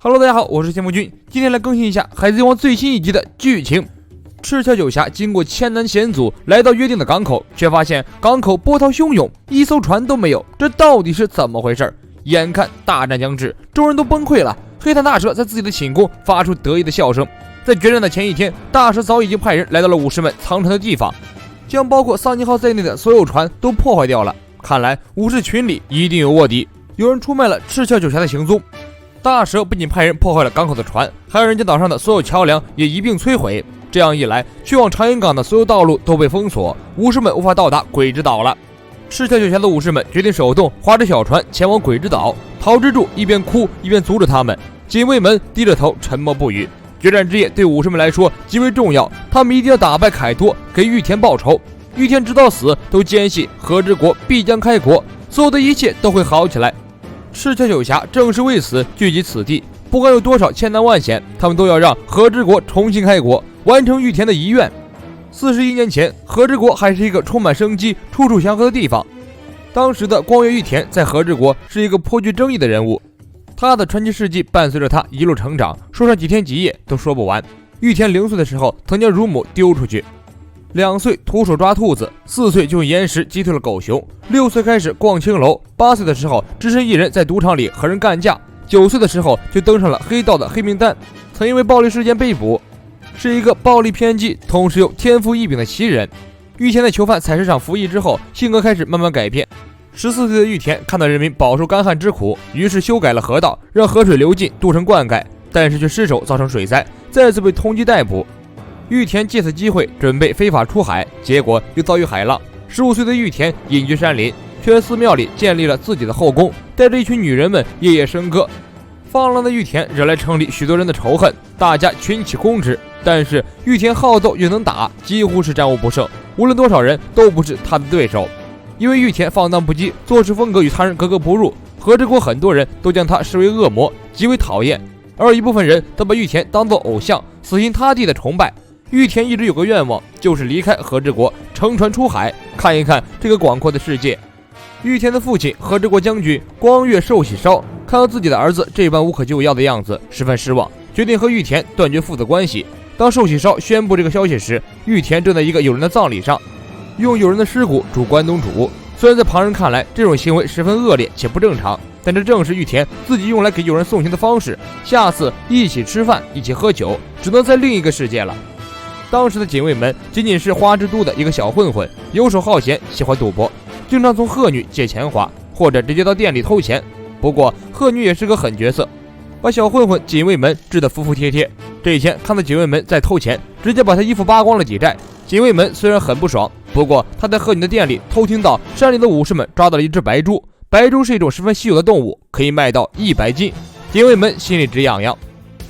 Hello， 大家好，我是千夫君，今天来更新一下《海贼王》最新一集的剧情。赤鞘九侠经过千难险阻，来到约定的港口，却发现港口波涛汹涌，一艘船都没有，这到底是怎么回事？眼看大战将至，众人都崩溃了。黑炭大蛇在自己的寝宫发出得意的笑声。在决战的前一天，大蛇早已经派人来到了武士们藏船的地方，将包括桑尼号在内的所有船都破坏掉了。看来武士群里一定有卧底，有人出卖了赤鞘九侠的行踪。大蛇不仅派人破坏了港口的船，还有人将岛上的所有桥梁也一并摧毁。这样一来，去往长云港的所有道路都被封锁，武士们无法到达鬼之岛了。赤鞘九侠的武士们决定手动划着小船前往鬼之岛。桃之助一边哭一边阻止他们，警卫们低着头沉默不语。决战之夜对武士们来说极为重要，他们一定要打败凯多，给玉田报仇。玉田直到死都坚信和之国必将开国，所有的一切都会好起来。赤鞘九侠正是为此聚集此地，不管有多少千难万险，他们都要让和之国重新开国，完成玉田的遗愿。41年前，和之国还是一个充满生机、处处祥和的地方。当时的光月玉田在和之国是一个颇具争议的人物，他的传奇事迹伴随着他一路成长，说上几天几夜都说不完。玉田0岁的时候曾将乳母丢出去，2岁徒手抓兔子，4岁就用岩石击退了狗熊，6岁开始逛青楼，8岁的时候只身一人在赌场里和人干架，9岁的时候就登上了黑道的黑名单，曾因为暴力事件被捕，是一个暴力偏激同时又天赋异禀的奇人。玉田在囚犯采石场服役之后，性格开始慢慢改变。14岁的玉田看到人民饱受干旱之苦，于是修改了河道，让河水流进渡城灌溉，但是却失手造成水灾，再次被通缉逮捕。玉田借此机会准备非法出海，结果又遭遇海浪。15岁的玉田隐居山林，却在寺庙里建立了自己的后宫，带着一群女人们夜夜笙歌。放浪的玉田惹来城里许多人的仇恨，大家群起攻之。但是玉田好斗又能打，几乎是战无不胜，无论多少人都不是他的对手。因为玉田放荡不羁，做事风格与他人格格不入，和之国很多人都将他视为恶魔，极为讨厌。而一部分人则把玉田当作偶像，死心塌地的崇拜。玉田一直有个愿望，就是离开和之国，乘船出海，看一看这个广阔的世界。玉田的父亲和之国将军光月寿喜烧看到自己的儿子这般无可救药的样子，十分失望，决定和玉田断绝父子关系。当寿喜烧宣布这个消息时，玉田正在一个友人的葬礼上，用友人的尸骨煮关东煮。虽然在旁人看来这种行为十分恶劣且不正常，但这正是玉田自己用来给友人送行的方式。下次一起吃饭一起喝酒，只能在另一个世界了。当时的警卫们仅仅是花之都的一个小混混，游手好闲，喜欢赌博，经常从鹤女借钱花，或者直接到店里偷钱。不过鹤女也是个狠角色，把小混混警卫们治得服服帖帖。这一天看到警卫们在偷钱，直接把他衣服扒光了抵债。警卫们虽然很不爽，不过他在鹤女的店里偷听到山里的武士们抓到了一只白猪。白猪是一种十分稀有的动物，可以卖到100斤。警卫们心里直痒痒。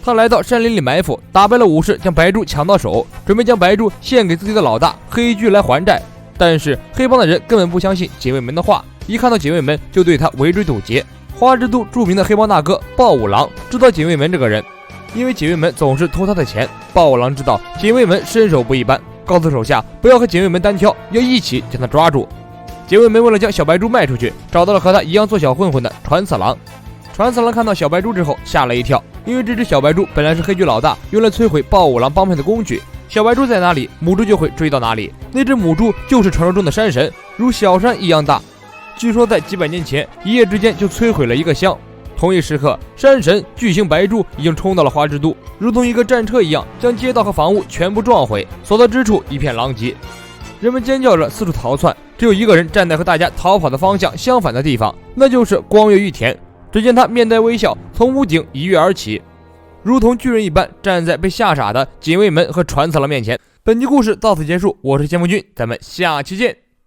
他来到山林里埋伏，打败了武士，将白猪抢到手，准备将白猪献给自己的老大黑巨来还债。但是黑帮的人根本不相信警卫们的话，一看到警卫们就对他围追堵截。花之都著名的黑帮大哥豹五郎知道警卫们这个人，因为警卫们总是偷他的钱，豹五郎知道警卫们身手不一般，告诉手下不要和警卫们单挑，要一起将他抓住。警卫们为了将小白猪卖出去，找到了和他一样做小混混的传次郎。传次郎看到小白猪之后吓了一跳，因为这只小白猪本来是黑巨老大用来摧毁豹五郎帮派的工具，小白猪在哪里，母猪就会追到哪里。那只母猪就是传说中的山神，如小山一样大，据说在几百年前一夜之间就摧毁了一个乡。同一时刻，山神巨型白猪已经冲到了花之都，如同一个战车一样将街道和房屋全部撞毁，所到之处一片狼藉。人们尖叫着四处逃窜，只有一个人站在和大家逃跑的方向相反的地方，那就是光月玉田。只见他面带微笑，从屋顶一跃而起，如同巨人一般站在被吓傻的警卫们和传次郎面前。本集故事到此结束，我是千夫君，咱们下期见。